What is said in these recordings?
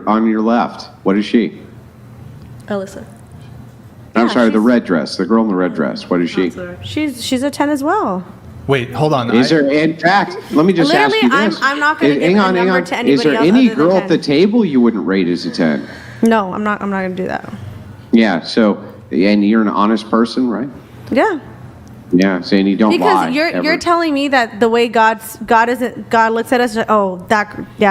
your left. What is she? Alyssa. I'm sorry, the red dress. The girl in the red dress. What is she? She's a 10 as well. Wait, hold on. Is there, in fact, let me just ask you this. I'm not going to give a number to anybody else. Is there else any other girl than at the table you wouldn't rate as a 10? No, I'm not going to do that. Yeah, so, and you're an honest person, right? Yeah. Yeah, saying you don't lie. Because you're telling me that the way God looks at us,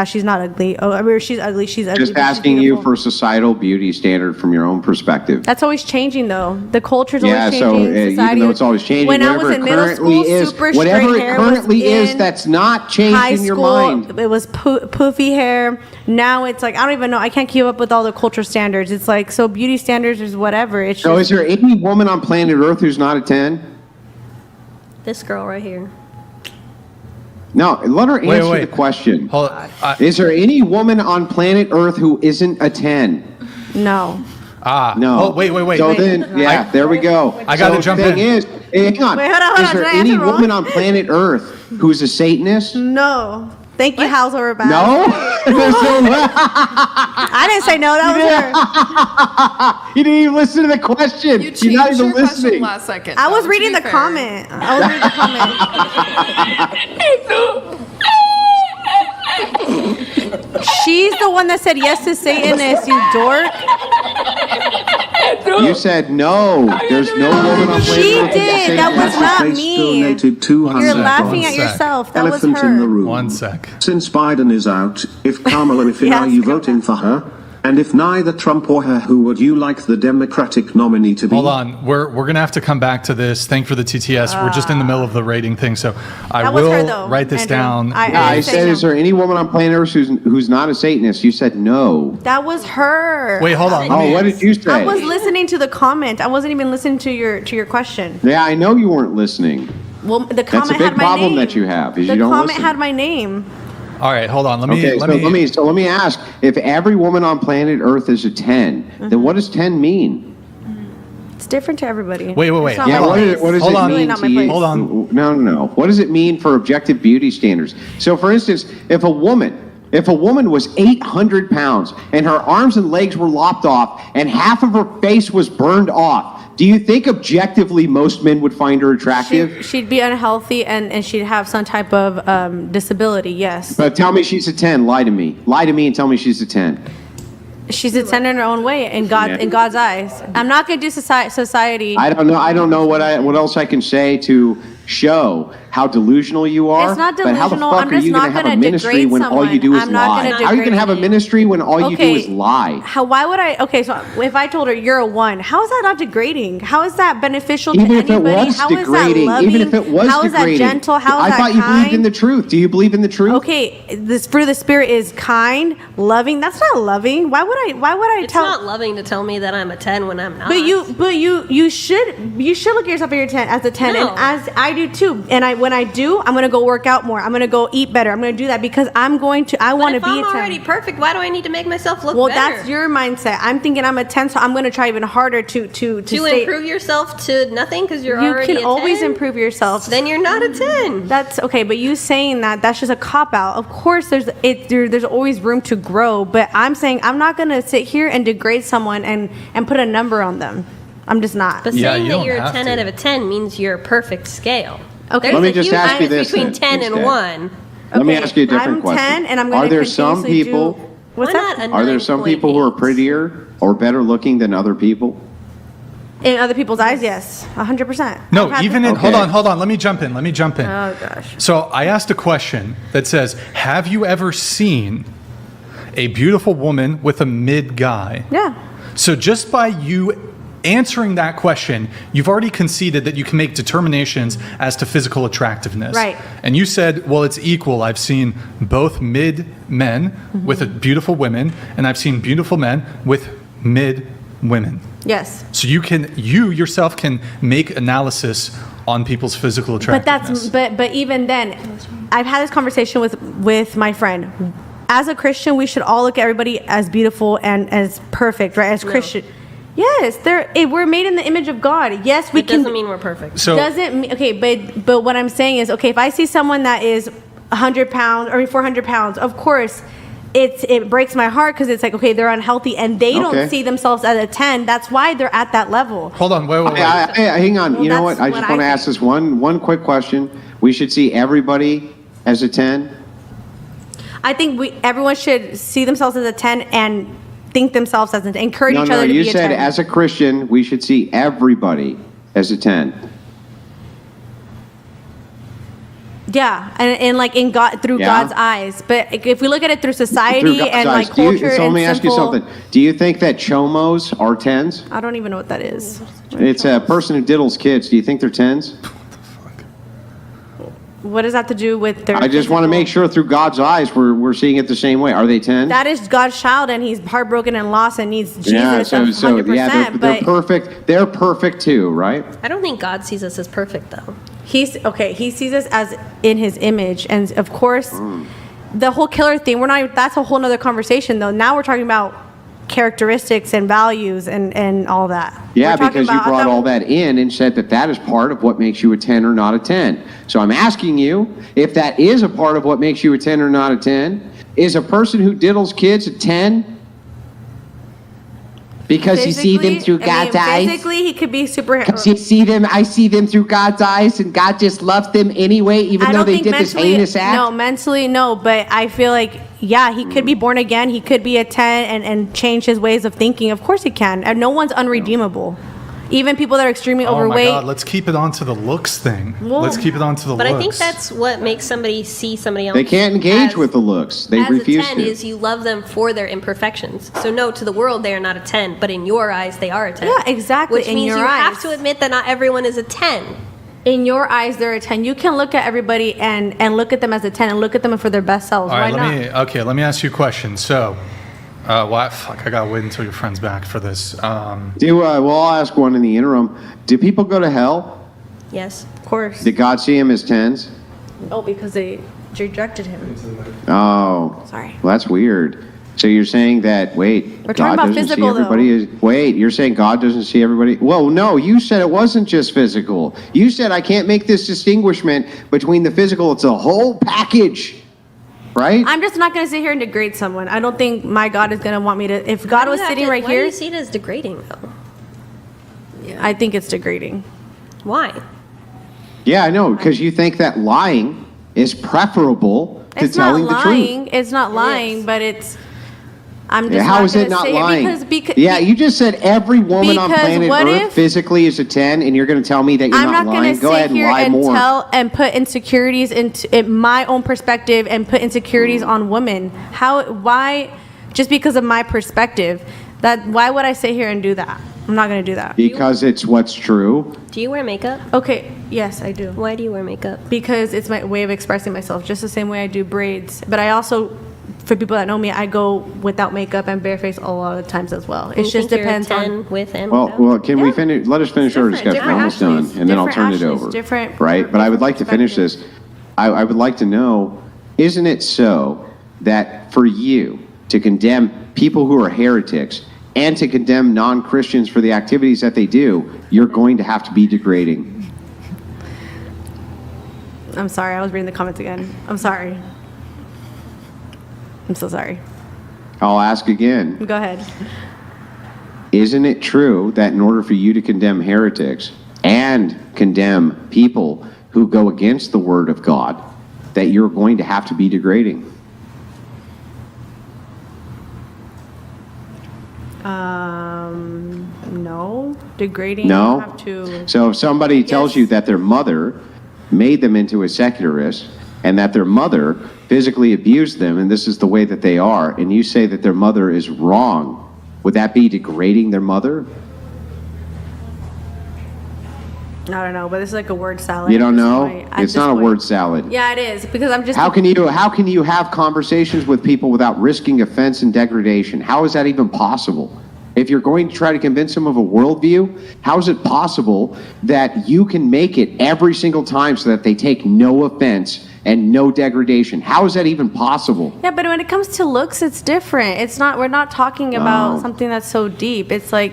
she's not ugly. Oh, I mean, she's ugly. Just asking you for societal beauty standard from your own perspective. That's always changing, though. The culture's always changing. Yeah, so even though it's always changing, when I was in middle school, super straight hair. Whatever it currently is, that's not changed in your mind. It was poofy hair. Now it's like, I don't even know. I can't keep up with all the culture standards. It's like, so beauty standards is whatever. It's so is there any woman on planet Earth who's not a 10? This girl right here. No, let her answer the question. Hold on. Is there any woman on planet Earth who isn't a 10? No. No. Oh, wait. So then, there we go. I got to jump in. Hang on. Wait, hold on. Is there any woman on planet Earth who's a Satanist? No. Thank you, House over back. No? I didn't say no. That was her. You didn't even listen to the question. You changed not even your listening. question last second. I was reading the comment. She's the one that said yes to Satanist, you dork. You said no. There's no woman on planet Earth. She did. That was not me. You're laughing at yourself. That was Elephant in the her. room. 1 sec. Since Biden is out, if Kamala, are you voting for her? And if neither Trump or her, who would you like the Democratic nominee to be? Hold on. We're going to have to come back to this. Thank for the TTS. We're just in the middle of the rating thing, so I will write this down. I said, is there any woman on planet Earth who's not a Satanist? You said no. That was her. Wait, hold on. What did you say? I was listening to the comment. I wasn't even listening to your question. Yeah, I know you weren't listening. Well, the comment That's a big problem that you have. Is you don't listen. The comment had my name. All right, hold on. Let me ask: if every woman on planet Earth is a 10, then what does 10 mean? It's different to everybody. Wait. Yeah, what does it mean to you? Hold on. No. What does it mean for objective beauty standards? So, for instance, if a woman was 800 pounds and her arms and legs were lopped off and half of her face was burned off, do you think objectively most men would find her attractive? She'd be unhealthy and she'd have some type of disability, yes. But tell me she's a 10. Lie to me. Lie to me and tell me she's a 10. She's a 10 in her own way in God's eyes. I'm not going to do society. I don't know what else I can say to show how delusional you are. It's not But how the delusional. fuck are you going to have a ministry when all you do is lie? How are you going to have a ministry when all you do is lie? Why would I? Okay, so if I told her you're a 1, how is that not degrading? How is that beneficial to anybody? How is that loving? Even if it was how is that gentle? How is that kind? I thought you believed in the truth. Do you believe in the truth? Okay, this fruit of the spirit is kind, loving. That's not loving. Why would I It's not loving to tell me that I'm a 10 when I'm not. But you should look at yourself as a 10, No. and as I do too. And when I do, I'm gonna go work out more. I'm gonna go eat better. I'm gonna do that because I want to be a 10. If I'm already perfect, why do I need to make myself look better? Well, that's your mindset. I'm thinking I'm a 10, so I'm gonna try even harder to improve yourself to nothing because you're already a 10? You can always improve yourself. Then you're not a 10. That's okay, but you saying that's just a cop out. Of course, there's always room to grow, but I'm saying I'm not gonna sit here and degrade someone and put a number on them. I'm just not. But saying that you're a 10 out of a 10 means you're a perfect scale. Okay. Let me just ask you this between 10 and 1. Let me ask you a different question. I'm 10 and I'm going to Are there some people? What's that? Are there some people who are prettier or better looking than other people? In other people's eyes, yes, 100%. No, even in. Hold on. Let me jump in. Oh gosh. So I asked a question that says, "Have you ever seen a beautiful woman with a mid guy?" Yeah. So just by you answering that question, you've already conceded that you can make determinations as to physical attractiveness. Right. And you said, well, it's equal. I've seen both mid men with beautiful women, and I've seen beautiful men with mid women. Yes. So you yourself can make analysis on people's physical attractiveness. But even then, I've had this conversation with my friend. As a Christian, we should all look at everybody as beautiful and as perfect, right? As Christian. Yes, we're made in the image of God. Yes, we can. Doesn't mean we're perfect. So but what I'm saying is, okay, if I see someone that is 100 pounds or 400 pounds, of course, it breaks my heart because it's like, okay, they're unhealthy and they Okay. don't see themselves as a 10. That's why they're at that level. Hold on, wait. Hang on. Well, You know what? that's I what just I want to ask think. this one quick question. We should see everybody as a 10. I think everyone should see themselves as a 10 and think themselves as an encourage No, each no, other to you be a said 10. as a Christian, we should see everybody as a 10. Yeah, and like in God through Yeah. God's eyes. But if we look at it through society Through God's and eyes. like culture So let and me ask you simple- something. Do you think that chomos are 10s? I don't even know what that is. It's a person who diddles kids. Do you think they're 10s? What does that have to do with their? I just want to make sure through God's eyes we're seeing it the same way. Are they 10s? That is God's child, and he's heartbroken and lost, and needs Jesus. Yeah, so 100%. yeah, they're but perfect. They're perfect too, right? I don't think God sees us as perfect, though. he's okay. He sees us as in His image, and of course, Mm. the whole killer thing. We're not. That's a whole nother conversation, though. Now we're talking about characteristics and values and all that. Yeah, We're talking because you about- I brought thought- all that in and said that that is part of what makes you a 10 or not a 10. So I'm asking you, if that is a part of what makes you a 10 or not a 10, is a person who diddles kids a 10? Because you see them through God's eyes? Physically, he could be super. Because you see them, I see them through God's eyes, and God just loves them anyway, even I though don't they think did this mentally. heinous act? No, mentally, no. But I feel like, yeah, he could be born again. He could be a 10 and change his ways of thinking. Of course he can. And no one's unredeemable. Even people that are extremely Oh my overweight. God, let's keep it on to the looks thing. Well, Let's keep it on to the But looks. I think that's what makes somebody see somebody else. They can't engage as- with the looks. They as refuse a 10 to. is you love them for their imperfections. So no, to the world they are not a 10, but in your eyes they are a 10. Yeah, exactly, Which in means your you have eyes. to admit that not everyone is a 10. In your eyes, they're a 10. You can look at everybody and look at them as a 10 and look at them for their best selves. All right, Why not? let me ask you a question. So, I gotta wait until your friend's back for this. Well, I'll ask one in the interim. Do people go to hell? Yes. Of course. Did God see them as 10s? Oh, because they rejected him. Oh. Sorry. Well, that's weird. So you're saying that, wait, We're talking God about doesn't see physical, everybody wait, you're saying God doesn't see everybody? Well, no, you said it wasn't just physical. You said I can't make this distinguishment between the physical. It's a whole package, right? I'm just not going to sit here and degrade someone. I don't think my God is going to want me to. If God was sitting right Why do here, you see it as degrading, though? I think it's degrading. Why? Yeah, I know, because you think that lying is preferable to It's not telling the truth. lying. It's not lying, is. but it's. I'm just Yeah, how not is it gonna not sit here lying? because yeah, you just said every woman on because planet what Earth if- physically is a 10, and you're going to tell me that you're I'm not not lying? going to Go ahead sit and here lie and more. tell and put insecurities into my own perspective and put insecurities on women. Why? Just because of my perspective, why would I sit here and do that? I'm not going to do that. Because it's what's true. Do you wear makeup? Okay, yes, I do. Why do you wear makeup? Because it's my way of expressing myself, just the same way I do braids. But I also, for people that know me, I go without makeup and bareface a lot of times as well. It You just think you're a depends 10 on. with and Well, without? can we finish? Let us finish our Different- discussion. We're almost done, different and then I'll Ashley's, turn it different over. Ashley's, different- Right, but I would like to finish perspective. this. I would like to know: isn't it so that for you to condemn people who are heretics and to condemn non-Christians for the activities that they do, you're going to have to be degrading? I'm sorry, I was reading the comments again. I'm sorry. I'm so sorry. I'll ask again. Go ahead. Isn't it true that in order for you to condemn heretics and condemn people who go against the word of God, that you're going to have to be degrading? No. Degrading. No? You have to. So if somebody tells you that their mother made them into a secularist and that their mother physically abused them and this is the way that they are, and you say that their mother is wrong, would that be degrading their mother? I don't know, but this is like a word salad. You don't at this know? point- at It's this not a point. word salad. Yeah, it is because I'm just. How can you have conversations with people without risking offense and degradation? How is that even possible? If you're going to try to convince them of a worldview, how is it possible that you can make it every single time so that they take no offense and no degradation? How is that even possible? Yeah, but when it comes to looks, it's different. It's not. We're not talking about Oh. something that's so deep. It's like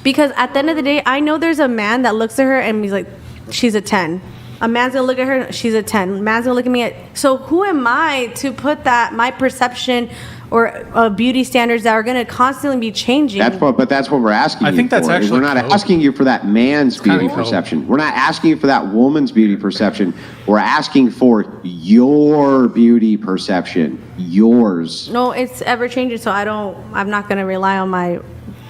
because at the end of the day, I know there's a man that looks at her and he's like, she's a 10. A man's gonna look at her, she's a 10. A man's gonna look at me. So who am I to put that my perception or beauty standards that are going to constantly be changing. But that's what we're asking. I think that's for. actually We're not cope. asking you for that man's beauty cope. perception. We're not asking you for that woman's beauty perception. We're asking for your beauty perception. Yours. No, it's ever changing, so I'm not going to rely on my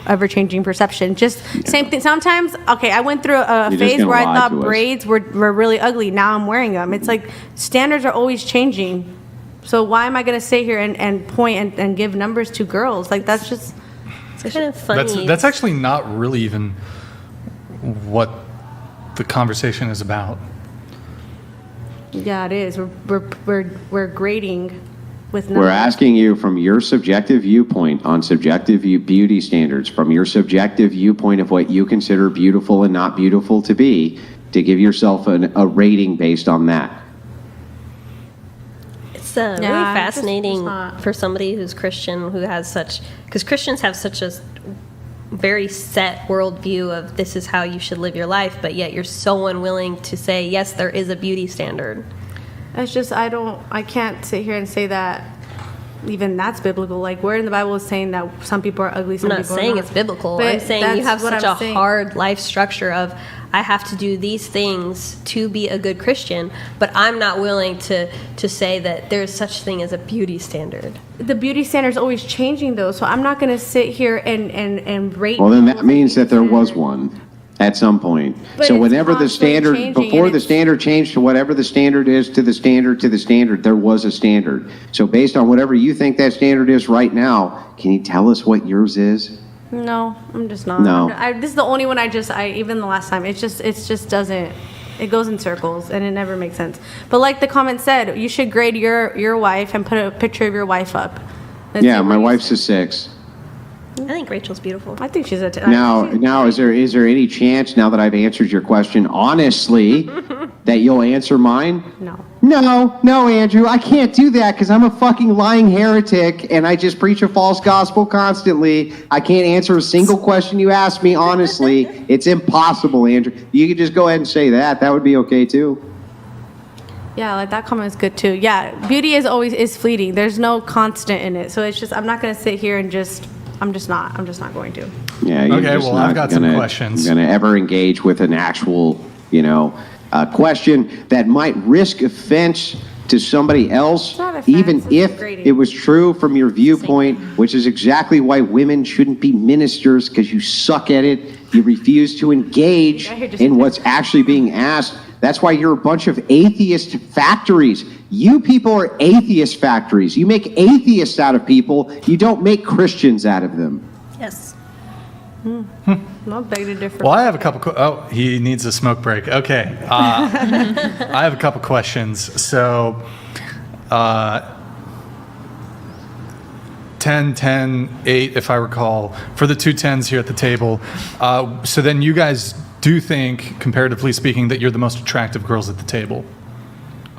ever changing perception. Just same thing. Sometimes, okay, I went through a You're just phase gonna where I lie thought to us. braids were really ugly. Now I'm wearing them. It's like standards are always changing. So why am I going to sit here and point and give numbers to girls? Like, that's just... It's kind of funny. That's actually not really even what the conversation is about. Yeah, it is. We're grading with numbers. We're asking you from your subjective viewpoint on subjective beauty standards, from your subjective viewpoint of what you consider beautiful and not beautiful to be, to give yourself a rating based on that. It's Yeah, really it's just- fascinating it's not- for somebody who's Christian, who has such, because Christians have such a very set worldview of this is how you should live your life, but yet you're so unwilling to say, yes, there is a beauty standard. It's just, I can't sit here and say that even that's biblical. Like, where in the Bible is saying that some people are ugly, some I'm not people are saying not. it's biblical. But I'm saying you have that's what such I'm a saying. hard life structure of, I have to do these things to be a good Christian, but I'm not willing to say that there's such thing as a beauty standard. The beauty standard is always changing, though, so I'm not going to sit here and rate. Well, then that people's means that there beauty was standard. one at some point. But So it's whenever the constantly standard, changing, before and the it's- standard changed to whatever the standard is to the standard, there was a standard. So based on whatever you think that standard is right now, can you tell us what yours is? No, I'm just not. No. This is the only one even the last time, it just doesn't, it goes in circles and it never makes sense. But like the comment said, you should grade your wife and put a picture of your wife up. And Yeah, see my what you wife's say. a 6. I think Rachel's beautiful. I think she's a 10. Now, is there any chance, now that I've answered your question honestly, that you'll answer mine? No. No, Andrew, I can't do that because I'm a fucking lying heretic and I just preach a false gospel constantly. I can't answer a single question you ask me honestly. It's impossible, Andrew. You could just go ahead and say that. That would be okay too. Yeah, like that comment is good too. Yeah, beauty is fleeting. There's no constant in it. So it's just, I'm not going to sit here and I'm just not going to. Yeah, you're Okay, just well, not I've got some gonna- questions. Gonna ever engage with an actual, question that might risk offense to somebody else, It's not offense, even it's if degrading. it was true from your viewpoint, which is exactly why women shouldn't be ministers, because you suck at it. You refuse to engage I hear just- in what's actually being asked. That's why you're a bunch of atheist factories. You people are atheist factories. You make atheists out of people. You don't make Christians out of them. Yes. No, beg to differ. Well, I have a couple. He needs a smoke break. Okay, I have a couple questions. So, 10, 10, 8, if I recall, for the two 10s here at the table. So then you guys do think, comparatively speaking, that you're the most attractive girls at the table.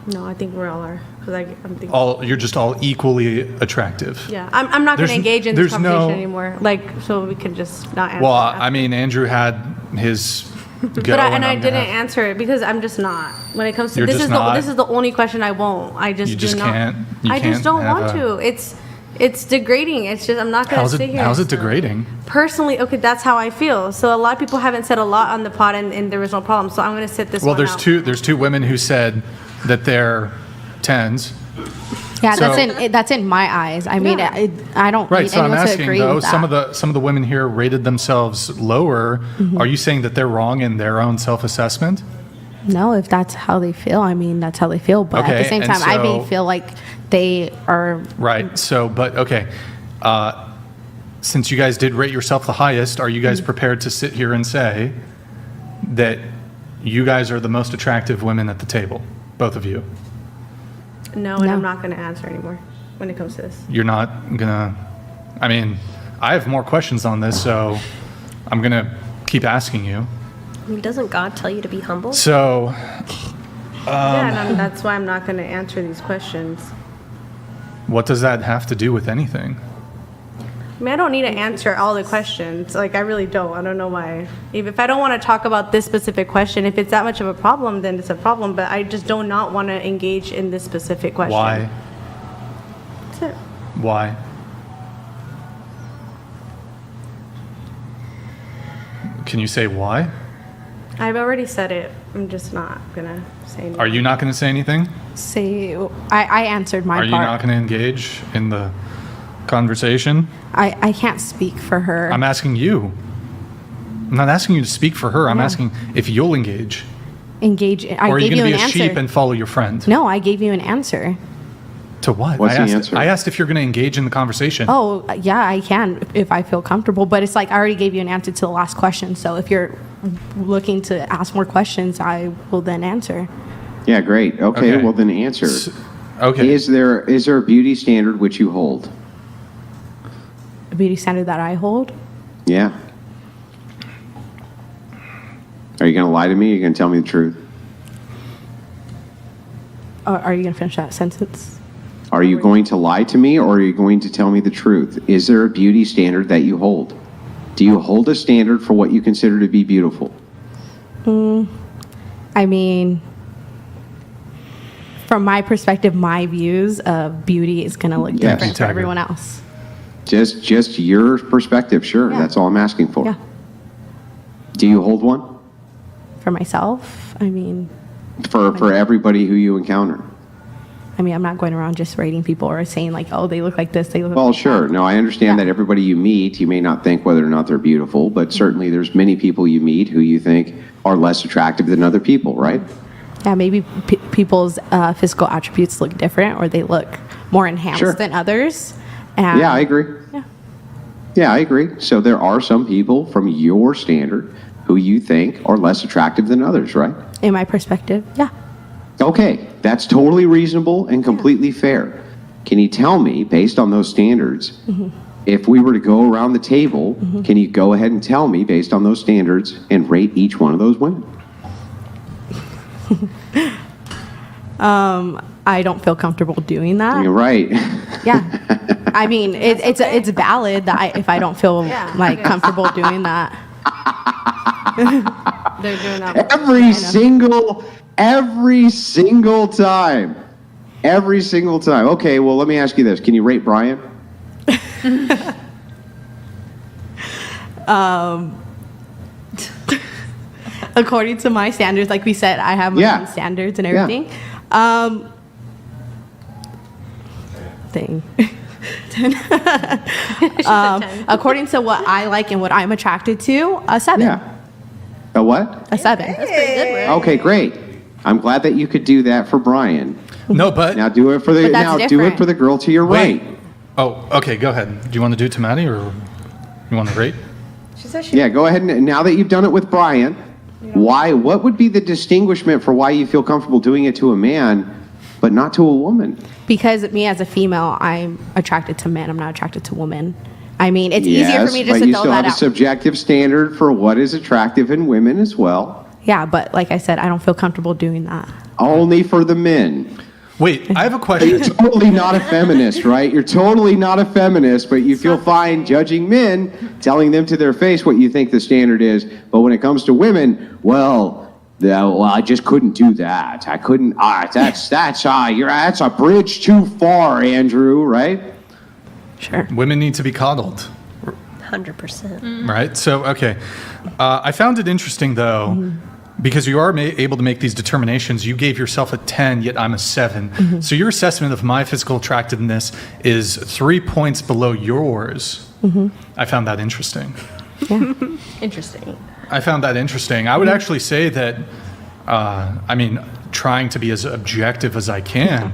No, I think we all are. Because I'm thinking. You're just all equally attractive. Yeah, I'm not going to There's- engage in this there's conversation no- anymore. Like, so we can just not answer. Well, that. I mean, Andrew had his go, But I I'm didn't gonna- answer it because I'm just not. When it comes to You're this just is not? this is the only question I won't. I just You do just not. can't- you I just can't don't have want a- to. It's degrading. It's just I'm not going to sit here. How's and- it degrading? Personally, okay, that's how I feel. So a lot of people haven't said a lot on the pod, and there was no problem. So I'm going to sit this. Well, one out. there's two women who said that they're 10s. Yeah, So- that's in my eyes. I mean, Yeah. I don't Right. need So I'm anyone to asking agree though, with that. some of the women here rated themselves lower. Mm-hmm. Are you saying that they're wrong in their own self-assessment? No, if that's how they feel, I mean, that's how they feel. But at Okay, the same and time, I so- may feel like they are. Right. So, but okay. Since you guys did rate yourself the highest, are you guys prepared to sit here and say that you guys are the most attractive women at the table, both of you? No, and No. I'm not going to answer anymore when it comes to this. You're not gonna. I mean, I have more questions on this, so I'm gonna keep asking you. I mean, doesn't God tell you to be humble? So, Yeah, and that's why I'm not going to answer these questions. what does that have to do with anything? I mean, I don't need to answer all the questions. Like, I really don't. I don't know why. If I don't want to talk about this specific question, if it's that much of a problem, then it's a problem. But I just do not want to engage in this specific question. Why? That's it. Why? Can you say why? I've already said it. I'm just not gonna say anything. Are you not going to say anything? I answered my Are part. you not going to engage in the conversation? I can't speak for her. I'm asking you. I'm not asking you to speak for her. I'm asking if you'll engage. Engage. I Or are you gave going you to be an a sheep answer. and follow your friend? No, I gave you an answer. To what? What's I the asked, answer? I asked if you're going to engage in the conversation. Oh, yeah, I can if I feel comfortable. But it's like I already gave you an answer to the last question. So if you're looking to ask more questions, I will then answer. Yeah, great. Okay, Okay. well then answer. Okay. Is there a beauty standard which you hold? A beauty standard that I hold. Yeah. Are you going to lie to me? Or are you going to tell me the truth? Are you going to finish that sentence? Are you going to lie to me or are you going to tell me the truth? Is there a beauty standard that you hold? Do you hold a standard for what you consider to be beautiful? I mean, from my perspective, my views of beauty is going to look Yes. different for Tiger. everyone else. Just your perspective, sure. Yeah. That's all I'm asking for. Yeah. Do you hold one? For myself, I mean, For everybody who you encounter? I'm not going around just rating people or saying like, oh, they look like this, they look Well, like sure. that. No, I understand Yeah. that everybody you meet, you may not think whether or not they're beautiful, but certainly there's many people you meet who you think are less attractive than other people, right? Yeah, maybe people's physical attributes look different or they look more enhanced Sure. than others. And Yeah, I agree. Yeah. Yeah, I agree. So there are some people from your standard who you think are less attractive than others, right? In my perspective, yeah. Okay, that's totally reasonable and completely fair. Can you tell me, based on those standards, if we were to go around the table, can you go ahead and tell me, based on those standards, and rate each one of those women? I don't feel comfortable doing that. You're right. Yeah. I mean, it's valid that if I don't feel like comfortable doing that. They're doing that. Every single time. Every single time. Okay, well, let me ask you this. Can you rate Brian? According to my standards, like we said, I have my Yeah. own standards and Yeah. everything. Thing. According to what I like and what I'm attracted to, a 7. Yeah. A what? A 7. That's pretty good, right? Okay, great. I'm glad that you could do that for Brian. No, but Now do it for the But that's different. girl to your wait. right. Oh, okay. Go ahead. Do you want to do it to Maddie, or you want to rate? She says she. Yeah, go ahead and now that you've done it with Brian, what would be the distinguishment for why you feel comfortable doing it to a man but not to a woman? Because me as a female, I'm attracted to men. I'm not attracted to women. I mean, it's easier Yes, for me just but to you throw still that have a out. subjective standard for what is attractive in women as well. Yeah, but like I said, I don't feel comfortable doing that. Only for the men. Wait, I have a You're question. totally not a feminist, right? You're totally not a feminist, but you feel fine judging men, telling them to their face what you think the standard is. But when it comes to women, I just couldn't do that. I couldn't. That's a bridge too far, Andrew. Right? Sure. Women need to be coddled, 100%. right? So, okay. I found it interesting, though, because you are able to make these determinations. You gave yourself a 10, yet I'm a 7. So your assessment of my physical attractiveness is 3 points below yours. I found that interesting. Interesting. I found that interesting. I would actually say that, trying to be as objective as I can,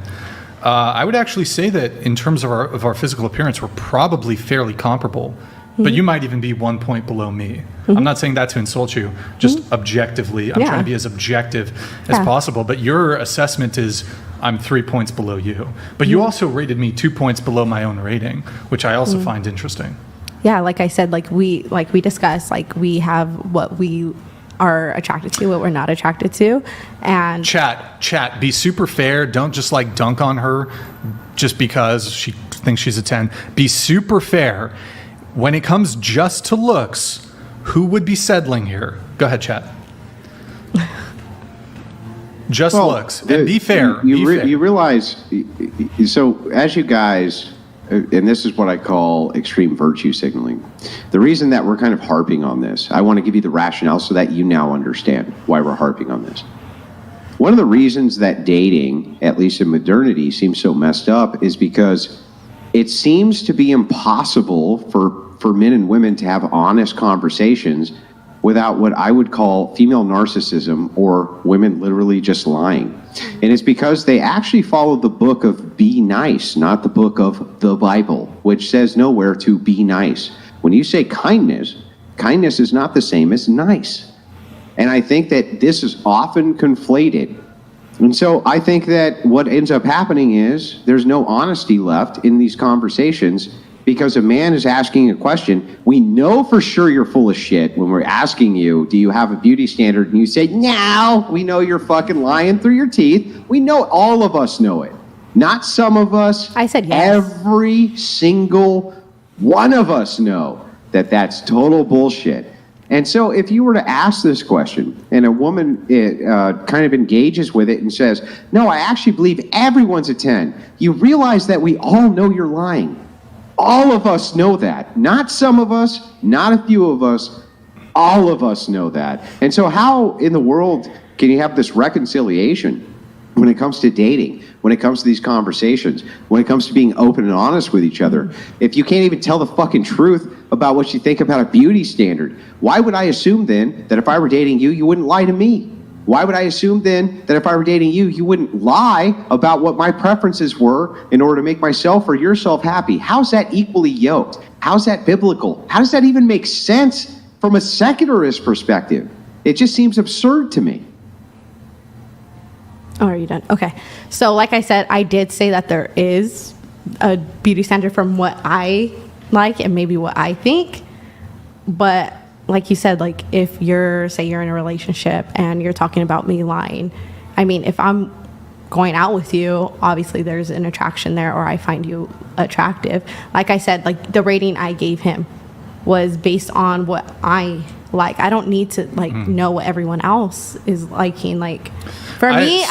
I would actually say that in terms of our physical appearance, we're probably fairly comparable. But you might even be 1 point below me. I'm not saying that to insult you, just objectively. I'm Yeah. trying to be as objective as Yeah. possible. But your assessment is I'm 3 points below you. But you also rated me 2 points below my own rating, which I also find interesting. Yeah, like I said, like we discussed, like we have what we are attracted to, what we're not attracted to, and Chat, be super fair. Don't just like dunk on her just because she thinks she's a 10. Be super fair. When it comes just to looks, who would be settling here? Go ahead, chat. Just looks. And be fair. You be fair. realize, so as you guys, and this is what I call extreme virtue signaling. The reason that we're kind of harping on this, I want to give you the rationale so that you now understand why we're harping on this. One of the reasons that dating, at least in modernity, seems so messed up is because it seems to be impossible for men and women to have honest conversations without what I would call female narcissism or women literally just lying. And it's because they actually follow the book of be nice, not the book of the Bible, which says nowhere to be nice. When you say kindness, kindness is not the same as nice. And I think that this is often conflated. And so I think that what ends up happening is there's no honesty left in these conversations because a man is asking a question. We know for sure you're full of shit when we're asking you, do you have a beauty standard? And you say, no, we know you're fucking lying through your teeth. We know, all of us know it. Not some of us. I said yes. Every single one of us know that that's total bullshit. And so if you were to ask this question and a woman kind of engages with it and says, no, I actually believe everyone's a 10, you realize that we all know you're lying. All of us know that. Not some of us, not a few of us, all of us know that. And so how in the world can you have this reconciliation when it comes to dating, when it comes to these conversations, when it comes to being open and honest with each other, if you can't even tell the fucking truth about what you think about a beauty standard? Why would I assume then that if I were dating you, you wouldn't lie to me? Why would I assume then that if I were dating you, you wouldn't lie about what my preferences were in order to make myself or yourself happy? How's that equally yoked? How's that biblical? How does that even make sense from a secularist perspective? It just seems absurd to me. Oh, are you done? Okay. So like I said, I did say that there is a beauty standard from what I like and maybe what I think. But like you said, like if you're, say you're in a relationship and you're talking about me lying, I mean, if I'm going out with you, obviously there's an attraction there or I find you attractive. Like I said, like the rating I gave him was based on what I like. I don't need to like know what everyone else is liking. Like for me,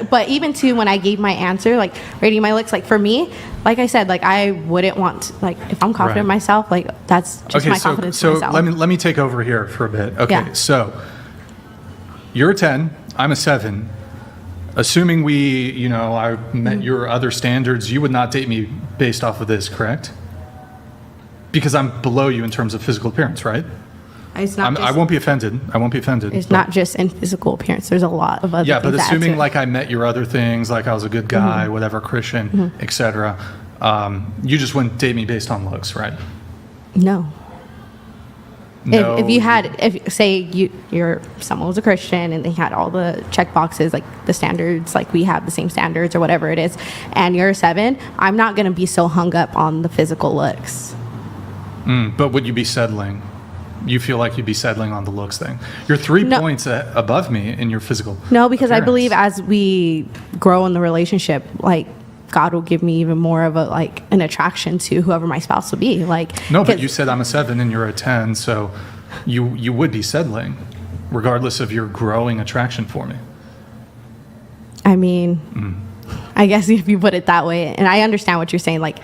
but even too, when I gave my answer, like rating my looks, like for me, like I said, like I wouldn't want to, like if I'm confident in myself, like that's just my confidence in myself. let me take over here for a bit. Okay, Yeah. So you're a 10, I'm a 7. Assuming I met your other standards, you would not date me based off of this, correct? Because I'm below you in terms of physical appearance, right? It's not I won't be offended. It's not just in physical appearance. There's a lot of other things. Yeah, but that add assuming to it. like I met your other things, like I was a good guy, whatever, Christian, etc., you just wouldn't date me based on looks, right? No. No. If say you're someone was a Christian and they had all the check boxes, like the standards, like we have the same standards or whatever it is, and you're a 7, I'm not going to be so hung up on the physical looks. But would you be settling? You feel like you'd be settling on the looks thing? You're 3 points above me in your physical No, because appearance. I believe as we grow in the relationship, like God will give me even more of an attraction to whoever my spouse will be. Like No, but you said I'm a 7 and you're a 10, so you would be settling, regardless of your growing attraction for me. I mean, I guess if you put it that way, and I understand what you're saying. Like,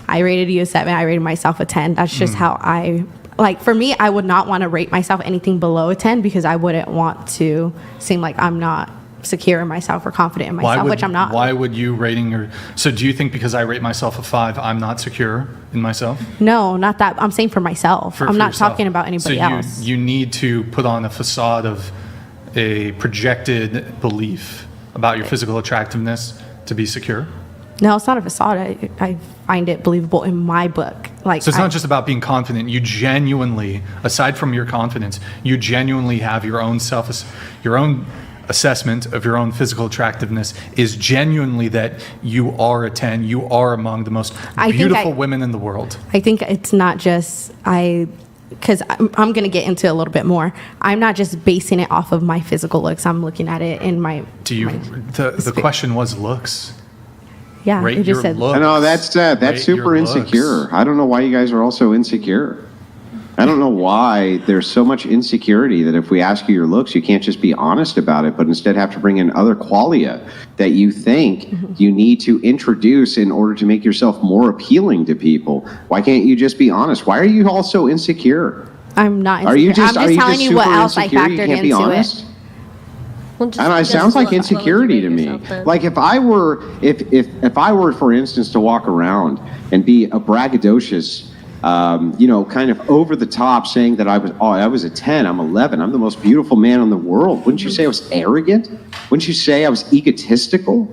I rated you a 7, I rated myself a 10. That's just how I. Like, for me, I would not want to rate myself anything below a 10 because I wouldn't want to seem like I'm not secure in myself or confident in myself, which I'm not. Why would you so do you think because I rate myself a 5, I'm not secure in myself? No, not that. I'm saying for myself. I'm not yourself. talking about anybody else. So you need to put on a facade of a projected belief about your physical attractiveness to be secure? No, it's not a facade. I find it believable in my book. Like, so it's not just about being confident. You genuinely, aside from your confidence, you genuinely have your own assessment of your own physical attractiveness is genuinely that you are a 10. You are among the most beautiful women in the world. I think it's not just because I'm going to get into it a little bit more. I'm not just basing it off of my physical looks. I'm looking at it in my. The question was looks. Yeah, Rate you just your said. looks. No, that's super insecure. I don't know why you guys are all so insecure. I don't know why there's so much insecurity that if we ask you your looks, you can't just be honest about it, but instead have to bring in other qualia that you think you need to introduce in order to make yourself more appealing to people. Why can't you just be honest? Why are you all so insecure? I'm not insecure. Are you just, I'm are just you telling just you what super else I insecure? factored You can't be into honest? it. Well, just- I don't know, it just sounds like what would you insecurity rate to me. yourself then? Like if I were, if I were, for instance, to walk around and be a braggadocious, kind of over the top, saying that I was a 10, I'm 11, I'm the most beautiful man in the world. Wouldn't you say I was arrogant? Wouldn't you say I was egotistical?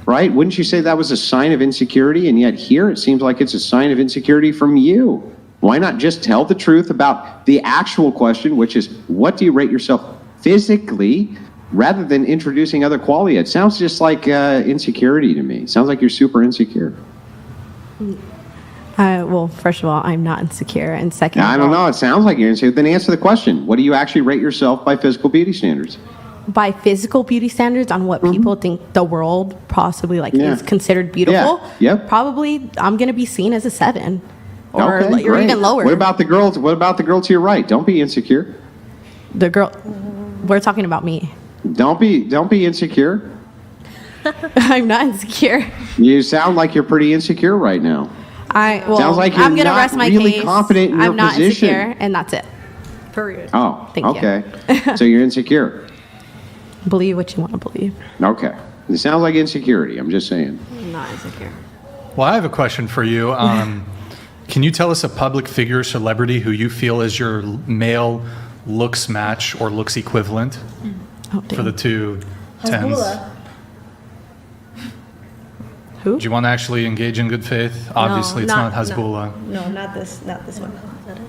Right? Wouldn't you say that was a sign of insecurity? And yet here it seems like it's a sign of insecurity from you. Why not just tell the truth about the actual question, which is, what do you rate yourself physically, rather than introducing other qualia? It sounds just like insecurity to me. It sounds like you're super insecure. Well, first of all, I'm not insecure, and second, I don't know. It sounds like you're insecure. Then answer the question. What do you actually rate yourself by physical beauty standards? by physical beauty standards on what people think the world possibly Yeah. is considered beautiful. Yeah. Yep. Probably I'm gonna be seen as a 7, or Okay, or great. even lower. What about the girls? What about the girl to your right? Don't be insecure. the girl? We're talking about me. Don't be insecure. I'm not insecure. You sound like you're pretty insecure right now. Sounds like you're I'm gonna not rest my really case. confident in your I'm not position. insecure, and that's it. Period. Oh, Thank you. okay. So you're insecure. Believe what you want to believe. Okay. It sounds like insecurity. I'm just saying. I'm not insecure. Well, I have a question for you. Can you tell us a public figure or celebrity who you feel is your male looks match or looks equivalent Oh, for the two tens? Who? Do you want to actually engage in good faith? Obviously, it's not Hezbollah. No, not this one.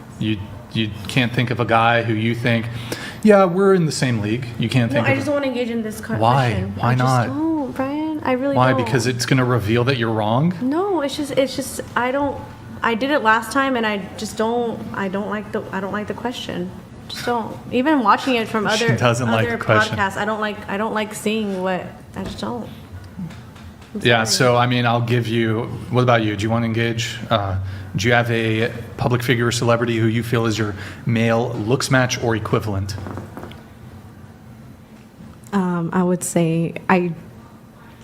You can't think of a guy who you think, yeah, we're in the same league. You can't No, think I of just don't want to engage in this conversation. Why? Why I just not? don't, Brian. I really Why? don't. Because it's going to reveal that you're wrong? No, it's just I don't. I did it last time, and I just don't. I don't like the question. Just don't. Even watching it from She other doesn't like other the question. podcasts, I don't like seeing what. I just don't. Yeah, so I mean, I'll give you. What about you? Do you want to engage? Do you have a public figure or celebrity who you feel is your male looks match or equivalent? I would say I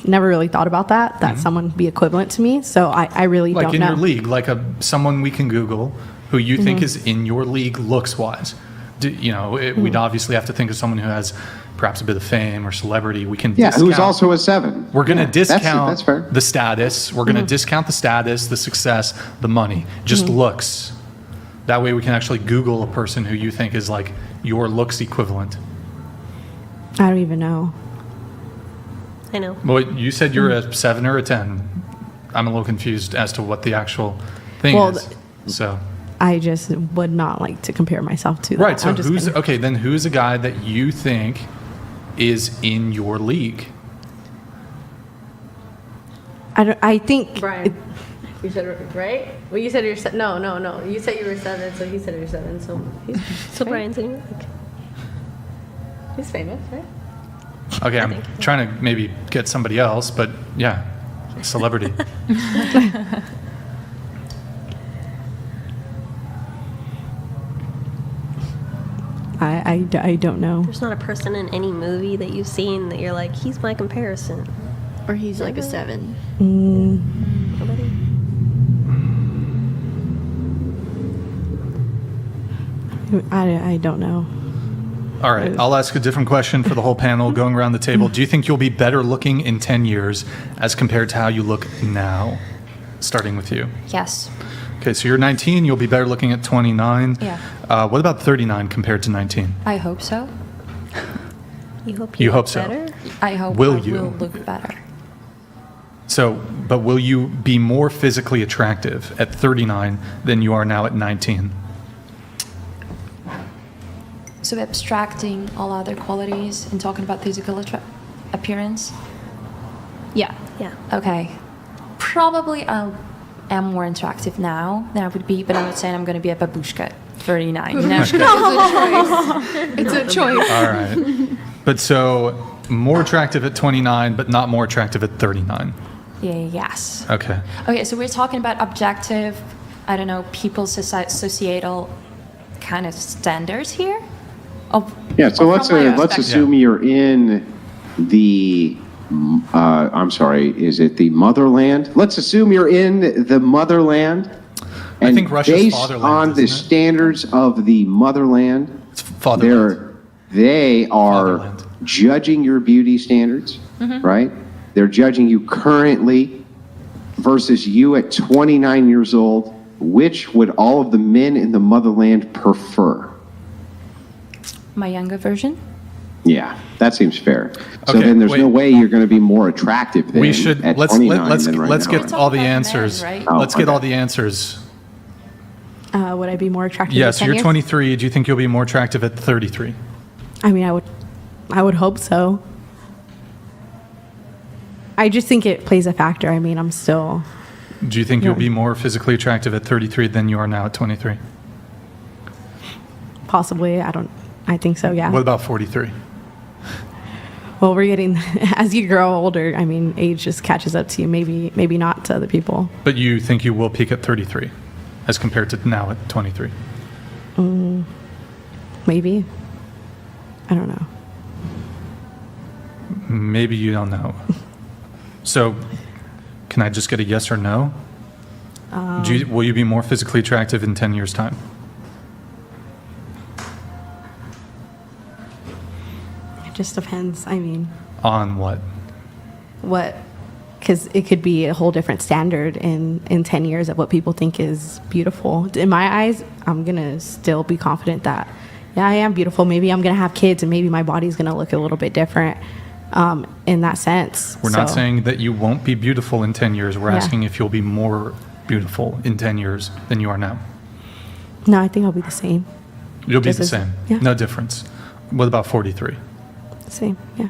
never really thought about that someone would be equivalent to me. So I really Like don't in know. your league, like someone we can Google who you Mm-hmm. think is in your league looks wise. We'd obviously have to think of someone who has perhaps a bit of fame or celebrity. We can Yeah, discount. who's also a 7. We're going to discount That's fair. the status. We're going to discount the status, the success, the money. Just looks. That way we can actually Google a person who you think is like your looks equivalent. I don't even know. I know. Well, you said you're a 7 or a 10. I'm a little confused as to what the actual thing Well, is. So, I just would not like to compare myself to that. right. So I'm just gonna- okay, then who's a guy that you think is in your league? I think Brian, you said right. Well, you said you're no. You said you were 7, so he said you're 7. So So Brian's in your league. he's famous, right? Okay, I'm trying to maybe get somebody else, but yeah, celebrity. I don't know. There's not a person in any movie that you've seen that you're like, he's my comparison. Or he's like a 7. Nobody. I don't know. All right, I'll ask a different question for the whole panel going around the table. Do you think you'll be better looking in 10 years as compared to how you look now? Starting with you. Yes. Okay, so you're 19, you'll be better looking at 29. Yeah. What about 39 compared to 19? I hope so. You hope You look hope so. better? I hope Will I you? will look better. So, but will you be more physically attractive at 39 than you are now at 19? So abstracting all other qualities and talking about physical appearance. Yeah. Yeah. Okay. Probably I am more attractive now than I would be, but I'm not saying I'm going to be a babushka at 39. You know? It's a choice. All right. But so more attractive at 29, but not more attractive at 39. Yeah, yes. Okay. Okay, so we're talking about objective, I don't know, people's societal kind of standards here. Of, Yeah, so or let's from my let's perspective. assume you're in the I'm sorry, is it the motherland? Let's assume you're in the motherland. I think Russia's based fatherland, on the isn't it? standards of the motherland, It's fatherland. they are Fatherland. judging your beauty standards, right? They're judging you currently versus you at 29 years old. Which would all of the men in the motherland prefer? My younger version. Yeah, that seems fair. So Okay, then there's no wait. way you're going to be more attractive than We should at let's 29 let's than right let's now. get It's all all the about men, answers. right? Let's get okay. all the answers. Would I be more attractive? Yes, at 10 you're years? 23. Do you think you'll be more attractive at 33? I mean, I would hope so. I just think it plays a factor. I mean, I'm still. Do you think you'll Yeah. be more physically attractive at 33 than you are now at 23? Possibly, I think so, yeah. What about 43? Well, we're getting, as you grow older, I mean, age just catches up to you, maybe not to other people. But you think you will peak at 33 as compared to now at 23? Maybe. I don't know. Maybe you don't know. So, can I just get a yes or no? Will you be more physically attractive in 10 years' time? It just depends. I mean, On what? because it could be a whole different standard in 10 years of what people think is beautiful. In my eyes, I'm going to still be confident that, yeah, I am beautiful. Maybe I'm going to have kids and maybe my body's going to look a little bit different in that sense. We're not So, saying that you won't be beautiful in 10 years. We're Yeah. asking if you'll be more beautiful in 10 years than you are now. No, I think I'll be the same. You'll be Just the as- same. yeah. No difference. What about 43? Same, yeah.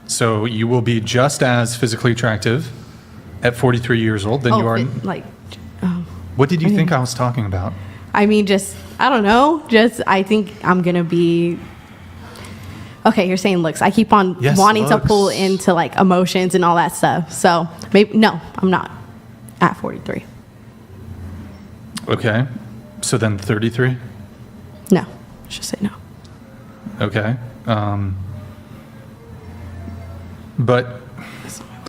So you will be just as physically attractive at 43 years old than you are. What did you think I was talking about? I mean, just, I don't know. Just, I think I'm going to be. Okay, you're saying looks. I keep on Yes, wanting to pull looks. into like emotions and all that stuff. So maybe, no, I'm not at 43. Okay. So then 33? No, let's just say no. Okay. But